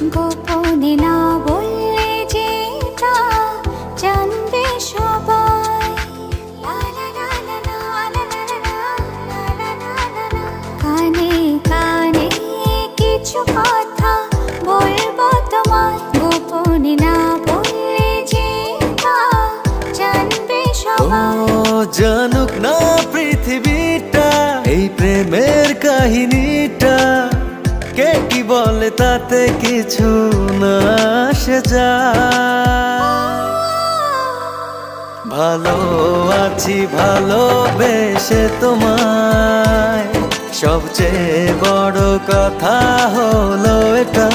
গোপনে না বললে যেটা জানবে সবাই। লা লা লা লা লা লা লা লা লা লা লা লা লা। কানে কানে কিছু কথা বলবো তোমায়, গোপনে না বললে যেটা জানবে সবাই। ও জানুক না পৃথিবীটা এই প্রেমের কাহিনীটা, কে কি বলে তাতে কিছু না আসে যায়। ভালো আছি ভালোবেসে তোমায়, সবচেয়ে বড় কথা হলো এটা।